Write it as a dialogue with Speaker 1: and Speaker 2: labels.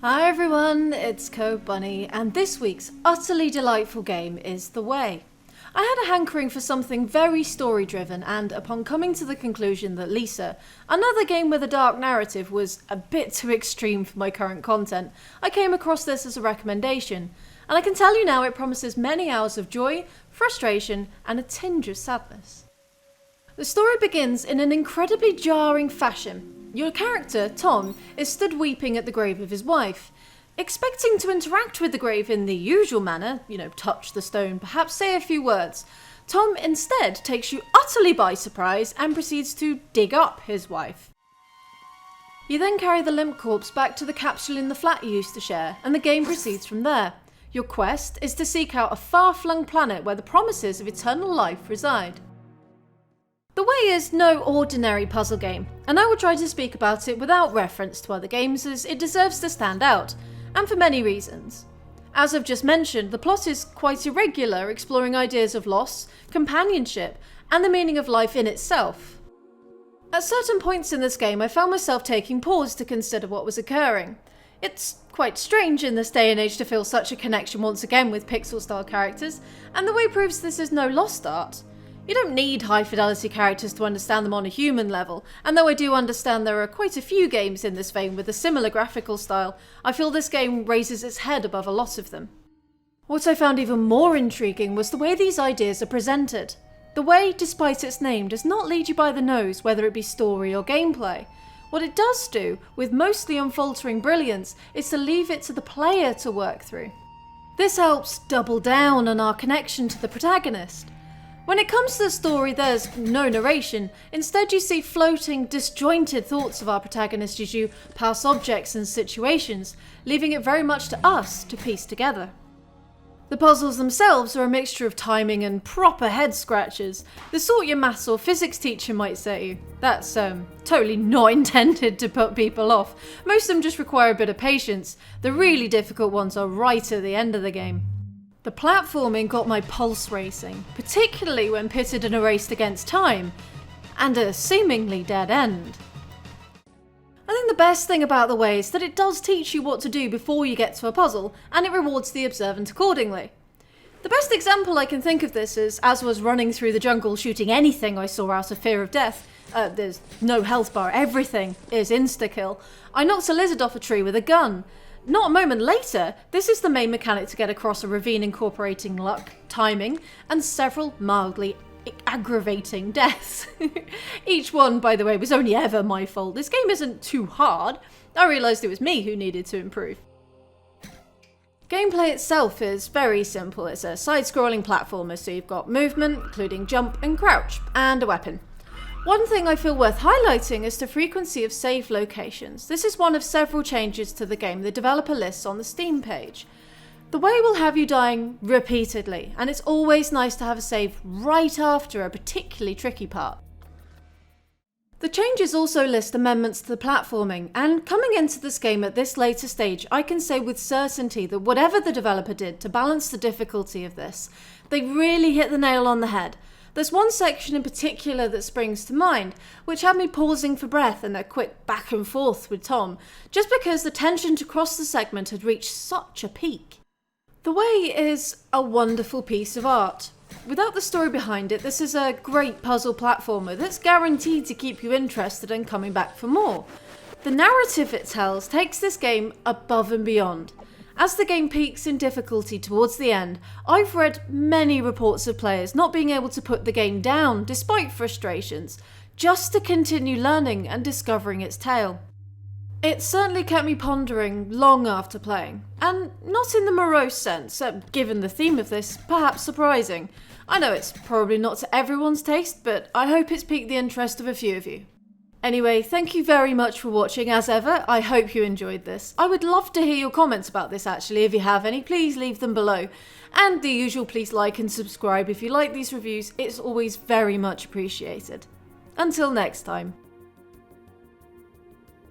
Speaker 1: Hi everyone, it's Kobunny, and this week's utterly delightful game is The Way. I had a hankering for something very story-driven, and upon coming to the conclusion that Lisa, another game with a dark narrative, was a bit too extreme for my current content, I came across this as a recommendation, and I can tell you now it promises many hours of joy, frustration, and a tinge of sadness. The story begins in an incredibly jarring fashion. Your character, Tom, is stood weeping at the grave of his wife. Expecting to interact with the grave in the usual manner, touch the stone, perhaps say a few words, Tom instead takes you utterly by surprise and proceeds to dig up his wife. You then carry the limp corpse back to the capsule in the flat you used to share, and the game proceeds from there. Your quest is to seek out a far-flung planet where the promises of eternal life reside. The Way is no ordinary puzzle game, and I will try to speak about it without reference to other games as it deserves to stand out, and for many reasons. As I've just mentioned, the plot is quite irregular, exploring ideas of loss, companionship, and the meaning of life in itself. At certain points in this game, I found myself taking pause to consider what was occurring. It's quite strange in this day and age to feel such a connection once again with pixel-style characters, and The Way proves this is no lost art. You don't need high-fidelity characters to understand them on a human level, and though I do understand there are quite a few games in this vein with a similar graphical style, I feel this game raises its head above a lot of them. What I found even more intriguing was the way these ideas are presented. The Way, despite its name, does not lead you by the nose, whether it be story or gameplay. What it does do, with mostly unfaltering brilliance, is to leave it to the player to work through. This helps double down on our connection to the protagonist. When it comes to the story, there's no narration. Instead, you see floating, disjointed thoughts of our protagonist as you pass objects and situations, leaving it very much to us to piece together. The puzzles themselves are a mixture of timing and proper head scratchers, the sort your maths or physics teacher might say. That's totally not intended to put people off. Most of them just require a bit of patience. The really difficult ones are right at the end of the game. The platforming got my pulse racing, particularly when pitted and raced against time, and a seemingly dead end. I think the best thing about The Way is that it does teach you what to do before you get to a puzzle, and it rewards the observant accordingly. The best example I can think of this is as I was running through the jungle shooting anything I saw out of fear of death. There's no health bar, everything is insta-kill. I knocked a lizard off a tree with a gun. Not a moment later, this is the main mechanic to get across a ravine incorporating luck, timing, and several mildly aggravating deaths. Each one, by the way, was only ever my fault. This game isn't too hard. I realised it was me who needed to improve. Gameplay itself is very simple. It's a side-scrolling platformer, so you've got movement, including jump and crouch, and a weapon. One thing I feel worth highlighting is the frequency of save locations. This is one of several changes to the game the developer lists on the Steam page. The Way will have you dying repeatedly, and it's always nice to have a save right after a particularly tricky part. The changes also list amendments to the platforming, and coming into this game at this later stage, I can say with certainty that whatever the developer did to balance the difficulty of this, they really hit the nail on the head. There's one section in particular that springs to mind, which had me pausing for breath and a quick back and forth with Tom, just because the tension to cross the segment had reached such a peak. The Way is a wonderful piece of art. Without the story behind it, this is a great puzzle platformer that's guaranteed to keep you interested and coming back for more. The narrative it tells takes this game above and beyond. As the game peaks in difficulty towards the end, I've read many reports of players not being able to put the game down despite frustrations, just to continue learning and discovering its tale. It certainly kept me pondering long after playing, and not in the morose sense, given the theme of this, perhaps surprising. I know it's probably not to everyone's taste, but I hope it's piqued the interest of a few of you. Anyway, thank you very much for watching as ever. I hope you enjoyed this. I would love to hear your comments about this actually. If you have any, please leave them below. And the usual, please like and subscribe if you like these reviews. It's always very much appreciated. Until next time.